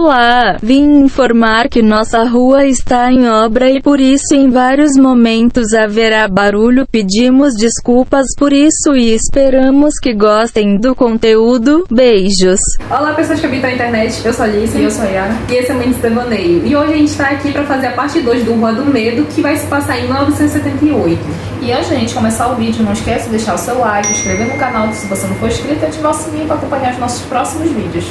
Olá, vim informar que nossa rua está em obra e por isso em vários momentos haverá barulho. Pedimos desculpas por isso e esperamos que gostem do conteúdo. Beijos. Olá pessoas que habitam a internet, eu sou a Alice e eu sou a Yara e esse é o Mentes Devaneio. E hoje a gente está aqui para fazer a parte 2 do Rua do Medo, que vai se passar em 1978. E antes de a gente começar o vídeo, não esquece de deixar o seu like, inscrever no canal se você não for inscrito e ativar o sininho para acompanhar os nossos próximos vídeos.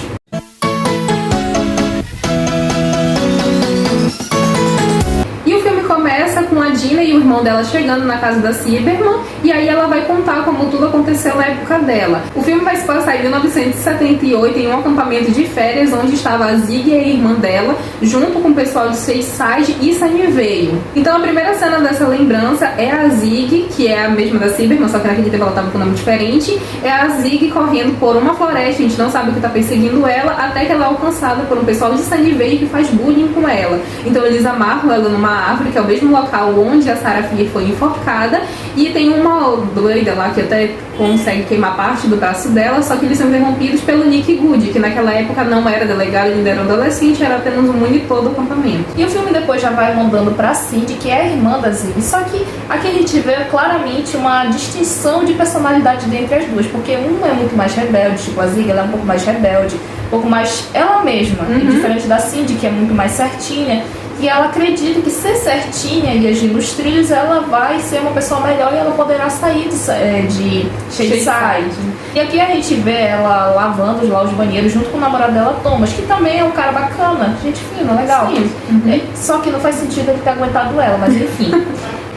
Começa com a Dina e o irmão dela chegando na casa da Cyberman, e aí ela vai contar como tudo aconteceu na época dela. O filme vai se passar em 1978 em um acampamento de férias onde estava a Zig e a irmã dela, junto com o pessoal de Seaside e Sunnyvale. Então a primeira cena dessa lembrança é a Zig, que é a mesma da Cyberman, só que naquele tempo ela estava com um nome diferente. É a Zig correndo por uma floresta, a gente não sabe o que está perseguindo ela, até que ela é alcançada por um pessoal de Sunnyvale que faz bullying com ela. Então eles amarram ela numa árvore, que é o mesmo local onde a Sarah Fier foi enforcada, e tem uma doida lá que até consegue queimar parte do braço dela, só que eles são interrompidos pelo Nick Good, que naquela época não era delegado, ele ainda era adolescente, era apenas um monitor do acampamento. E o filme depois já vai mandando pra Cindy, que é a irmã da Zig, só que aqui a gente vê claramente uma distinção de personalidade dentre as duas, porque uma é muito mais rebelde, tipo a Zig, ela é um pouco mais rebelde, um pouco mais ela mesma, diferente da Cindy, que é muito mais certinha. E ela acredita que ser certinha e agir nos trilhos, ela vai ser uma pessoa melhor e ela poderá sair de Shadyside. E aqui a gente vê ela lavando lá os banheiros junto com o namorado dela, Thomas, que também é um cara bacana, gente fina, legal. Sim. Só que não faz sentido ele ter aguentado ela, mas enfim.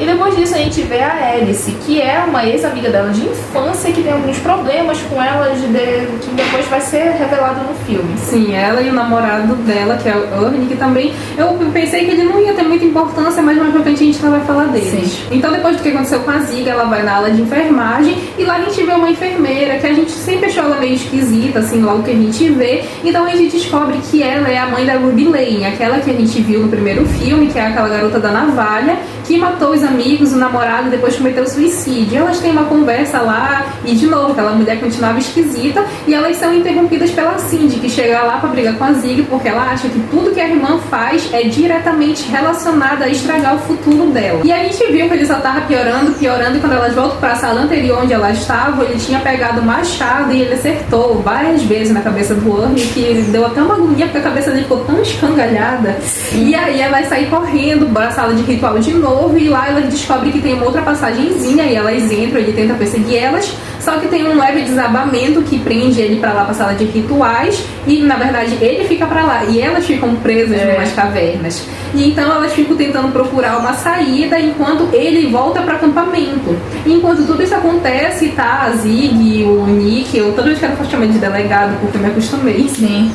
E depois disso a gente vê a Alice, que é uma ex-amiga dela de infância, que tem alguns problemas com ela, que depois vai ser revelado no filme. Sim, ela e o namorado dela, que é o Ernie, que também eu pensei que ele não ia ter muita importância, mas mais pra frente a gente vai falar deles. Sim. Então depois do que aconteceu com a Zig, ela vai na aula de enfermagem, e lá a gente vê uma enfermeira, que a gente sempre achou ela meio esquisita, assim, logo que a gente vê. Então a gente descobre que ela é a mãe da Ruby Lane, aquela que a gente viu no primeiro filme, que é aquela garota da navalha, que matou os amigos, o namorado, e depois cometeu suicídio. Elas têm uma conversa lá, e de novo, aquela mulher continuava esquisita, e elas são interrompidas pela Cindy, que chega lá pra brigar com a Zig, porque ela acha que tudo que a irmã faz é diretamente relacionado a estragar o futuro dela. E a gente viu que ele só tava piorando, e quando elas voltam pra sala anterior onde elas estavam, ele tinha pegado o machado e ele acertou várias vezes na cabeça do Ernie, que deu até uma agonia, porque a cabeça dele ficou tão escangalhada. E aí ela sai correndo pra sala de ritual de novo, e lá elas descobrem que tem uma outra passagenzinha, e elas entram, ele tenta perseguir elas, só que tem um leve desabamento que prende ele pra lá, pra sala de rituais, e na verdade ele fica pra lá, e elas ficam presas em umas cavernas. E então elas ficam tentando procurar uma saída, enquanto ele volta para acampamento. E enquanto tudo isso acontece, tá a Zig, o Nick, eu toda vez que eu chamar de delegado, porque eu me acostumei. Sim.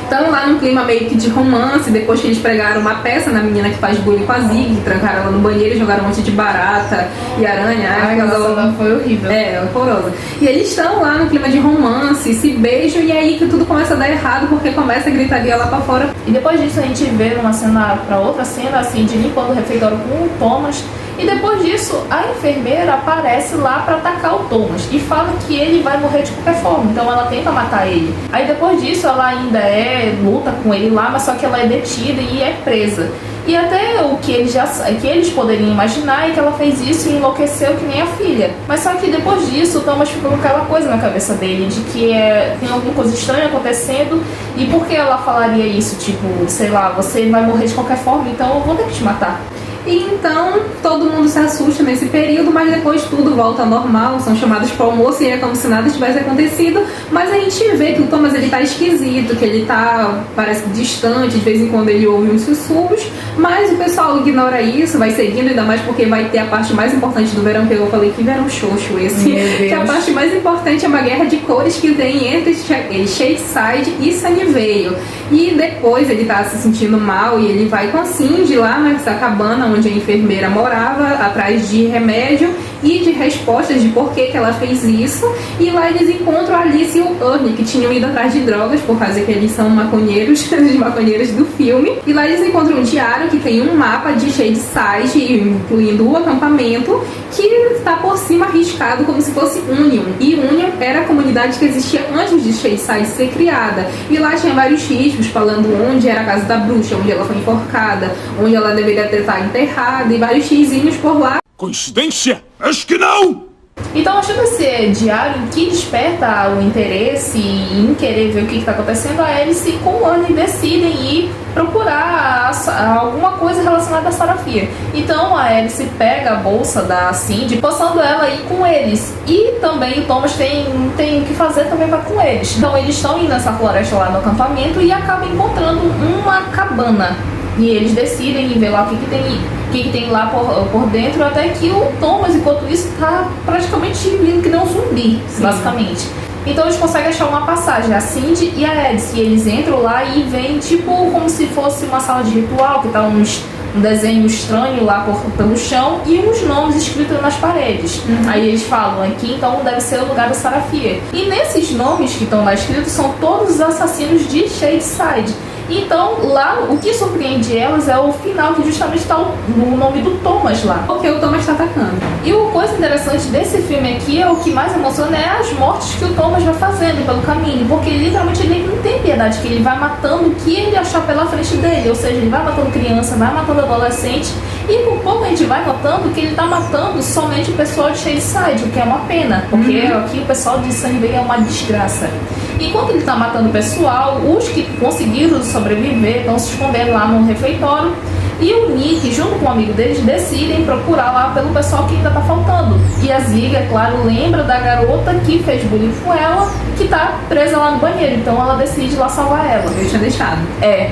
Estão lá num clima meio que de romance, depois que eles pregaram uma peça na menina que faz bullying com a Zig, trancaram ela no banheiro e jogaram um monte de barata e aranha. Ai, ela foi horrível. É, horrorosa. E eles estão lá no clima de romance, se beijam, e aí que tudo começa a dar errado, porque começa a gritaria lá pra fora. E depois disso a gente vê numa cena pra outra cena, assim, de limpando o refeitório com o Thomas. E depois disso, a enfermeira aparece lá pra atacar o Thomas e fala que ele vai morrer de qualquer forma, então ela tenta matar ele. Aí depois disso ela ainda luta com ele lá, mas só que ela é detida e é presa. E até o que eles poderiam imaginar é que ela fez isso e enlouqueceu que nem a filha. Mas só que depois disso, o Thomas ficou com aquela coisa na cabeça dele, de que tem alguma coisa estranha acontecendo. E por que ela falaria isso? Tipo, sei lá, você vai morrer de qualquer forma, então eu vou ter que te matar. E então todo mundo se assusta nesse período, mas depois tudo volta ao normal, são chamados para o almoço e é como se nada tivesse acontecido. Mas a gente vê que o Thomas ele tá esquisito, que ele tá, parece distante, de vez em quando ele ouve uns sussurros, mas o pessoal ignora isso, vai seguindo, ainda mais porque vai ter a parte mais importante do verão, que eu falei que verão xoxo esse, que a parte mais importante é uma guerra de cores que tem entre Shadyside e Sunnyvale. E depois ele tá se sentindo mal e ele vai com a Cindy lá nessa cabana onde a enfermeira morava, atrás de remédio, e de respostas de por que ela fez isso. E lá eles encontram a Alice e o Ernie, que tinham ido atrás de drogas, por causa que eles são maconheiros, os maconheiros do filme. E lá eles encontram um diário que tem um mapa de Shadyside, incluindo o acampamento, que está por cima riscado como se fosse Union. E Union era a comunidade que existia antes de Shadyside ser criada. E lá tinha vários riscos falando onde era a casa da bruxa, onde ela foi enforcada, onde ela deveria ter estado enterrada, e vários xizinhos por lá. Coincidência? Acho que não! Então, achando esse diário que desperta o interesse em querer ver o que está acontecendo, a Alice com o Ernie decidem ir procurar alguma coisa relacionada à Sarafia. Então, a Alice pega a bolsa da Cindy, forçando ela a ir com eles. E também o Thomas tem o que fazer, também vai com eles. Então, eles estão indo nessa floresta lá no acampamento e acabam encontrando uma cabana. E eles decidem ver lá o que tem lá por dentro, até que o Thomas, enquanto isso, tá praticamente vindo que nem um zumbi, basicamente. Então eles conseguem achar uma passagem, a Cindy e a Alice, e eles entram lá e veem tipo como se fosse uma sala de ritual, que tá um desenho estranho lá pelo chão e uns nomes escritos nas paredes. Aí eles falam, aqui então deve ser o lugar da Sarafia. E nesses nomes que estão lá escritos são todos os assassinos de Shadyside. Então, lá, o que surpreende elas é o final, que justamente está o nome do Thomas lá. Porque o Thomas está atacando. E a coisa interessante desse filme aqui, o que mais emociona é as mortes que o Thomas vai fazendo pelo caminho. Porque literalmente ele não tem piedade, que ele vai matando o que ele achar pela frente dele. Ou seja, ele vai matando criança, vai matando adolescente. E por pouco a gente vai notando que ele está matando somente o pessoal de Shadyside, o que é uma pena. Porque aqui o pessoal de Sunnyvale é uma desgraça. Enquanto ele está matando o pessoal, os que conseguiram sobreviver estão se escondendo lá no refeitório. E o Nick, junto com um amigo deles, decidem procurar lá pelo pessoal que ainda está faltando. E a Zig, é claro, lembra da garota que fez bullying com ela, que está presa lá no banheiro. Então ela decide ir lá salvar ela. Eu tinha deixado. É.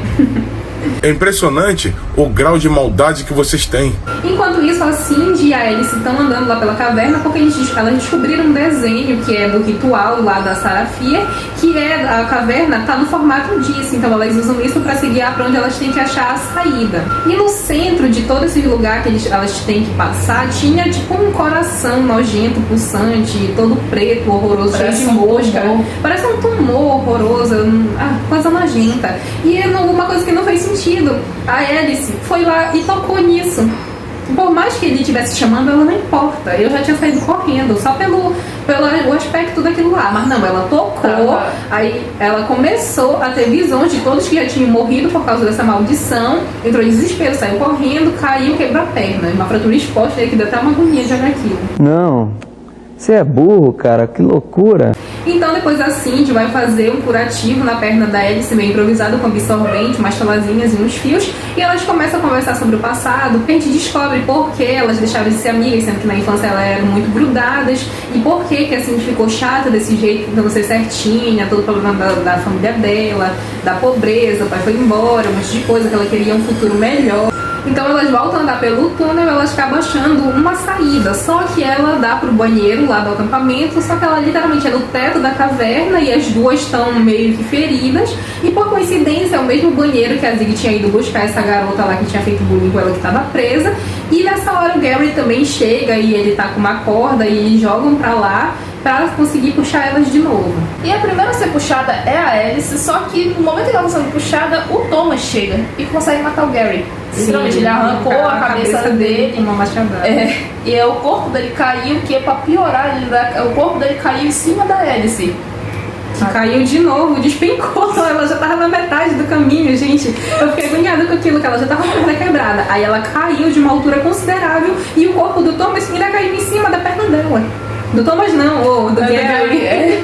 É impressionante o grau de maldade que vocês têm. Enquanto isso, a Cindy e a Alice estão andando lá pela caverna porque elas descobriram um desenho que é do ritual lá da Sarafia, que é a caverna tá no formato disso, então elas usam isso para se guiar para onde elas têm que achar a saída. E no centro de todo esse lugar que elas têm que passar, tinha tipo um coração nojento, pulsante, todo preto, horroroso, cheio de mosca. Parece um tumor horroroso, coisa nojenta. E alguma coisa que não fez sentido. A Alice foi lá e tocou nisso. Por mais que ele estivesse chamando, ela não importa. Eu já tinha saído correndo, só pelo aspecto daquilo lá. Mas não, ela tocou, aí ela começou a ter visões de todos que já tinham morrido por causa dessa maldição. Entrou em desespero, saiu correndo, caiu, quebrou a perna. Uma fratura exposta, aí que deu até uma agonia de olhar aquilo. Não, você é burro, cara, que loucura. Então depois a Cindy vai fazer um curativo na perna da Alice, meio improvisado, com absorvente, umas telazinhas e uns fios, e elas começam a conversar sobre o passado. A gente descobre por que elas deixaram de ser amigas, sendo que na infância elas eram muito grudadas, e por que a Cindy ficou chata desse jeito, tentando ser certinha, todo o problema da família dela, da pobreza, o pai foi embora, um monte de coisa, que ela queria um futuro melhor. Então elas voltam a andar pelo túnel, elas acabam achando uma saída, só que ela dá pro banheiro lá do acampamento, só que ela literalmente é no teto da caverna e as duas estão meio que feridas, e por coincidência é o mesmo banheiro que a Zig tinha ido buscar essa garota lá que tinha feito bullying com ela, que estava presa. E nessa hora o Gary também chega e ele tá com uma corda e eles jogam pra lá pra conseguir puxar elas de novo. E a primeira a ser puxada é a Alice, só que no momento que ela está sendo puxada, o Thomas chega e consegue matar o Gary. Literalmente, ele arrancou a cabeça dele com uma machadada. E o corpo dele caiu, que é pra piorar, o corpo dele caiu em cima da Alice. Caiu de novo, despencou, ela já tava na metade do caminho, gente. Eu fiquei agoniada com aquilo, que ela já tava com a perna quebrada. Aí ela caiu de uma altura considerável e o corpo do Thomas ainda caiu em cima da perna dela. Do Thomas não, do Gary.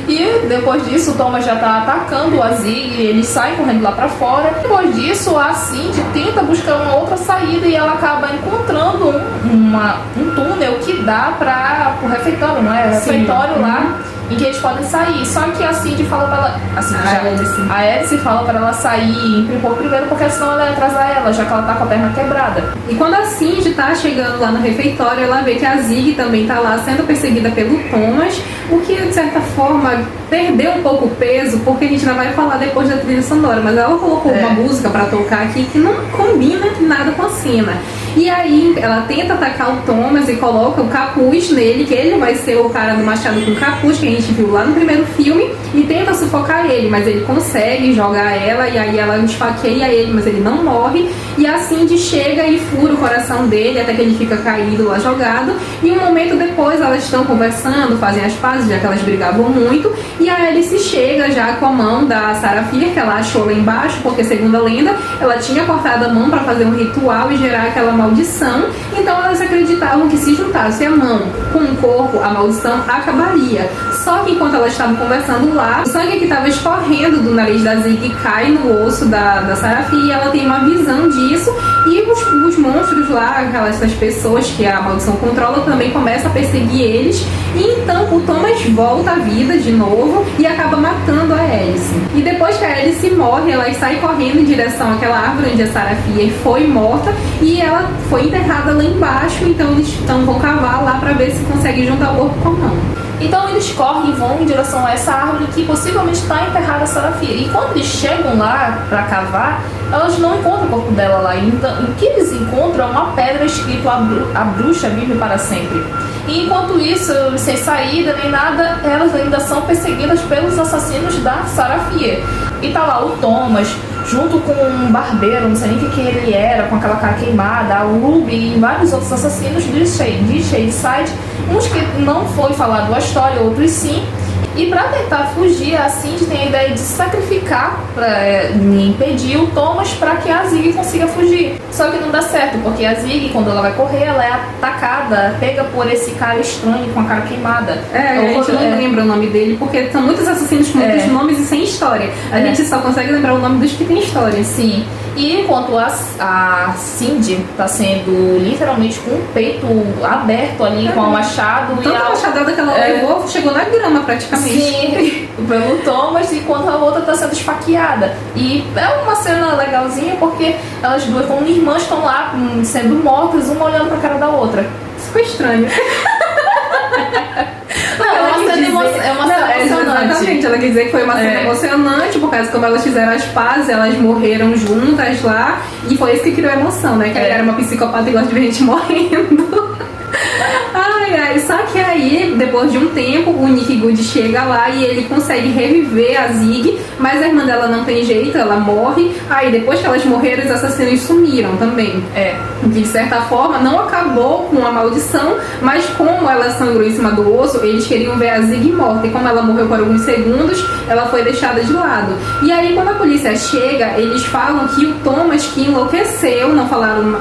E depois disso o Thomas já tá atacando a Zig, eles saem correndo lá pra fora. Depois disso a Cindy tenta buscar uma outra saída e ela acaba encontrando um túnel que dá pro refeitório, não é? O refeitório lá, em que eles podem sair. Só que a Cindy fala pra ela... A Alice fala pra ela sair por primeiro, porque senão ela ia atrasar ela, já que ela tá com a perna quebrada. E quando a Cindy tá chegando lá no refeitório, ela vê que a Zig também tá lá sendo perseguida pelo Thomas, o que de certa forma perdeu um pouco o peso, porque a gente ainda vai falar depois da trilha sonora, mas ela colocou uma música pra tocar aqui que não combina nada com a cena. E aí ela tenta atacar o Thomas e coloca o capuz nele, que ele vai ser o cara do machado com capuz, que a gente viu lá no primeiro filme, e tenta sufocar ele, mas ele consegue jogar ela, e aí ela esfaqueia ele, mas ele não morre, e a Cindy chega e fura o coração dele, até que ele fica caído lá jogado, e um momento depois elas estão conversando, fazem as pazes, já que elas brigavam muito, e a Alice chega já com a mão da Sarah Fier, que ela achou lá embaixo, porque segundo a lenda, ela tinha cortado a mão para fazer um ritual e gerar aquela maldição, então elas acreditavam que se juntasse a mão com o corpo, a maldição acabaria. Só que enquanto elas estavam conversando lá, o sangue que estava escorrendo do nariz da Zig cai no osso da Sarah Fier, e ela tem uma visão disso, e os monstros lá, essas pessoas que a maldição controla, também começam a perseguir eles, e então o Thomas volta à vida de novo e acaba matando a Alice. E depois que a Alice morre, ela sai correndo em direção àquela árvore onde a Sarah Fier foi morta, e ela foi enterrada lá embaixo, então eles vão cavar lá para ver se conseguem juntar o corpo com a mão. Então eles correm e vão em direção a essa árvore que possivelmente está enterrada a Sarah Fier. E quando eles chegam lá para cavar, elas não encontram o corpo dela lá. Então, o que eles encontram é uma pedra escrito a bruxa vive para sempre. E enquanto isso, sem saída nem nada, elas ainda são perseguidas pelos assassinos da Sarah Fier. E tá lá o Thomas, junto com um barbeiro, não sei nem o que ele era, com aquela cara queimada, a Ruby e vários outros assassinos de Shadyside, uns que não foi falado a história, outros sim. E para tentar fugir, a Cindy tem a ideia de sacrificar para impedir o Thomas para que a Zig consiga fugir. Só que não dá certo, porque a Zig, quando ela vai correr, ela é atacada, pega por esse cara estranho com a cara queimada. A gente não lembra o nome dele, porque são muitos assassinos com muitos nomes e sem história. A gente só consegue lembrar o nome dos que tem história. Sim. E enquanto a Cindy tá sendo literalmente com o peito aberto ali, com o machado. Tanta machadada que ela levou, chegou na grama praticamente. Sim, pelo Thomas, enquanto a outra tá sendo esfaqueada. E é uma cena legalzinha porque elas duas, como irmãs, estão lá sendo mortas, uma olhando pra cara da outra. Isso ficou estranho. É uma cena emocionante. Exatamente, ela quer dizer que foi uma cena emocionante, por causa que como elas fizeram as pazes, elas morreram juntas lá, e foi isso que criou a emoção, né? Que ela era uma psicopata e gosta de ver gente morrendo. Só que aí, depois de um tempo, o Nick Good chega lá e ele consegue reviver a Zig, mas a irmã dela não tem jeito, ela morre. Aí depois que elas morreram, os assassinos sumiram também. De certa forma, não acabou com a maldição, mas como ela sangrou em cima do osso, eles queriam ver a Zig morta. E como ela morreu por alguns segundos, ela foi deixada de lado. E aí, quando a polícia chega, eles falam que o Thomas, que enlouqueceu, não falaram...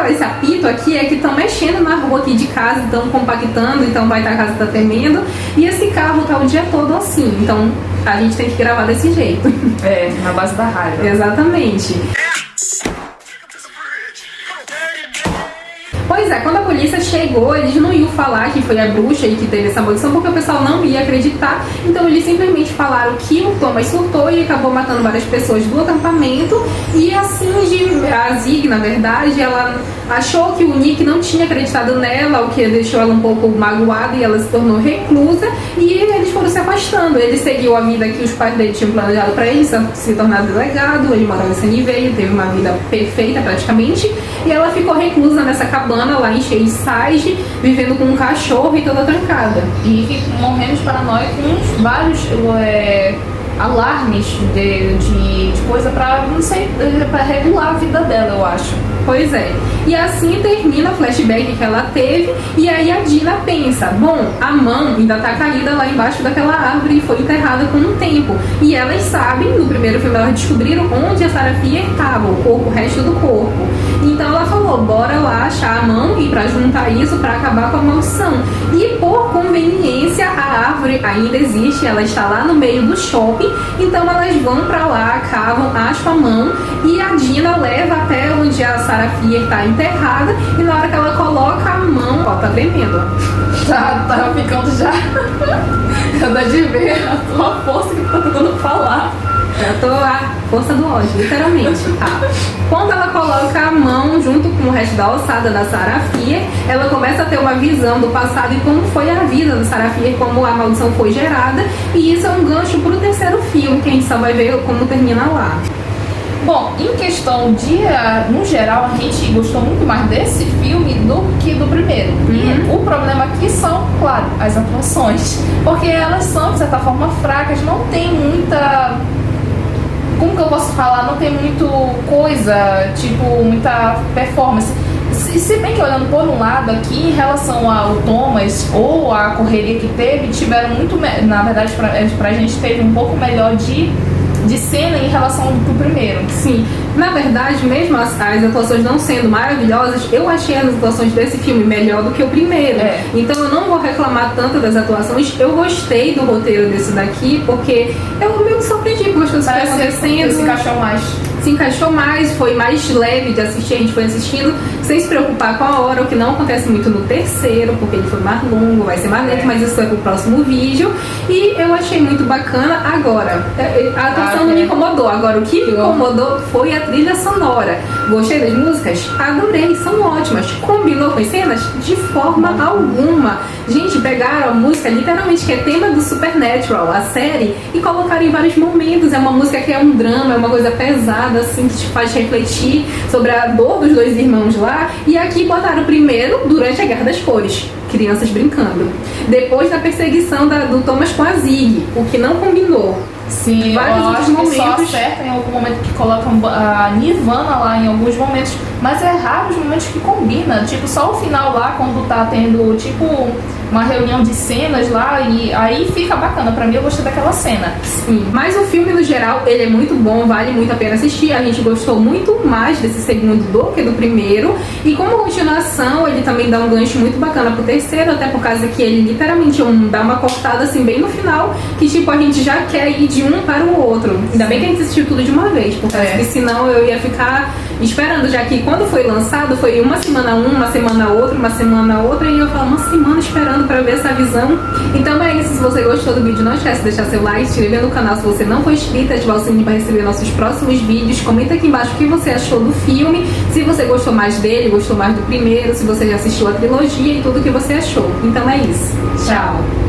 Esse apito aqui é que estão mexendo na rua aqui de casa, estão compactando, então vai estar a casa está tremendo, e esse carro tá o dia todo assim, então a gente tem que gravar desse jeito. Na base da raiva. Exatamente. Pois é, quando a polícia chegou, eles não iam falar que foi a bruxa e que teve essa maldição, porque o pessoal não ia acreditar. Então eles simplesmente falaram que o Thomas surtou e acabou matando várias pessoas do acampamento. E assim, a Zig, na verdade, ela achou que o Nick não tinha acreditado nela, o que deixou ela um pouco magoada, e ela se tornou reclusa. E eles foram se afastando. Ele seguiu a vida que os pais dele tinham planejado para ele, se tornar delegado. Ele morava em Sunnyvale, teve uma vida perfeita praticamente. E ela ficou reclusa nessa cabana lá em Shadyside, vivendo com um cachorro e toda trancada. E morrendo de paranoia com vários alarmes de coisa pra, não sei, pra regular a vida dela, eu acho. Pois é. E assim termina o flashback que ela teve, e aí a Dina pensa, bom, a mão ainda tá caída lá embaixo daquela árvore e foi enterrada com um tempo. E elas sabem, no primeiro filme elas descobriram onde a Sarah Fier estava, o resto do corpo. Então ela falou, bora lá achar a mão e pra juntar isso pra acabar com a maldição. E por conveniência a árvore ainda existe, ela está lá no meio do shopping, então elas vão pra lá, cavam, acham a mão, e a Dina leva até onde a Sarah Fier tá enterrada, e na hora que ela coloca a mão, ó, tá tremendo, ó. Tá ficando já. Dá de ver a tua força que tá tentando falar. Eu tô a força do ódio, literalmente. Quando ela coloca a mão junto com o resto da ossada da Sarah Fier, ela começa a ter uma visão do passado e como foi a vida da Sarah Fier, como a maldição foi gerada, e isso é um gancho pro terceiro filme, que a gente só vai ver como termina lá. Bom, em questão de, no geral, a gente gostou muito mais desse filme do que do primeiro. E o problema aqui são, claro, as atuações. Porque elas são, de certa forma, fracas, não tem muita... Como que eu posso falar? Não tem muito coisa, tipo, muita performance. Se bem que olhando por um lado aqui, em relação ao Thomas ou a correria que teve, tiveram muito... Na verdade, pra gente teve um pouco melhor de cena em relação ao primeiro. Sim, na verdade, mesmo as atuações não sendo maravilhosas, eu achei as atuações desse filme melhor do que o primeiro. Então eu não vou reclamar tanto das atuações. Eu gostei do roteiro desse daqui, porque eu meio que surpreendi com as coisas que acontecendo. Se encaixou mais. Se encaixou mais, foi mais leve de assistir, a gente foi assistindo sem se preocupar com a hora, o que não acontece muito no terceiro, porque ele foi mais longo, vai ser mais lento, mas isso é pro próximo vídeo. E eu achei muito bacana. Agora, a atuação não me incomodou. Agora, o que me incomodou foi a trilha sonora. Gostei das músicas? Adorei, são ótimas. Combinou com as cenas? De forma alguma. Gente, pegaram a música, literalmente, que é tema do Supernatural, a série, e colocaram em vários momentos. É uma música que é um drama, é uma coisa pesada, assim, que te faz refletir sobre a dor dos dois irmãos lá. E aqui botaram primeiro durante a Guerra das Cores, crianças brincando. Depois da perseguição do Thomas com a Zig, o que não combinou. Sim, vários eu outros acho momentos. que só acerta em algum momento que colocam a Nirvana lá em alguns momentos, mas é raro os momentos que combina, tipo só o final lá quando tá tendo tipo uma reunião de cenas lá e aí fica bacana. Pra mim eu gostei daquela cena. Sim, mas o filme no geral ele é muito bom, vale muito a pena assistir. A gente gostou muito mais desse segundo do que do primeiro, e como continuação ele também dá um gancho muito bacana pro terceiro, até por causa que ele literalmente dá uma cortada assim bem no final, que tipo a gente já quer ir de um para o outro. Ainda bem que a gente assistiu tudo de uma vez, porque senão eu ia ficar esperando, já que quando foi lançado foi uma semana uma semana outra, uma semana outra, e eu falo uma semana esperando para ver essa visão. Então é isso, se você gostou do vídeo, não esquece de deixar seu like, se inscrever no canal se você não for inscrito, ativar o sininho para receber nossos próximos vídeos, comenta aqui embaixo o que você achou do filme, se você gostou mais dele, gostou mais do primeiro, se você já assistiu a trilogia e tudo o que você achou. Então é isso, tchau!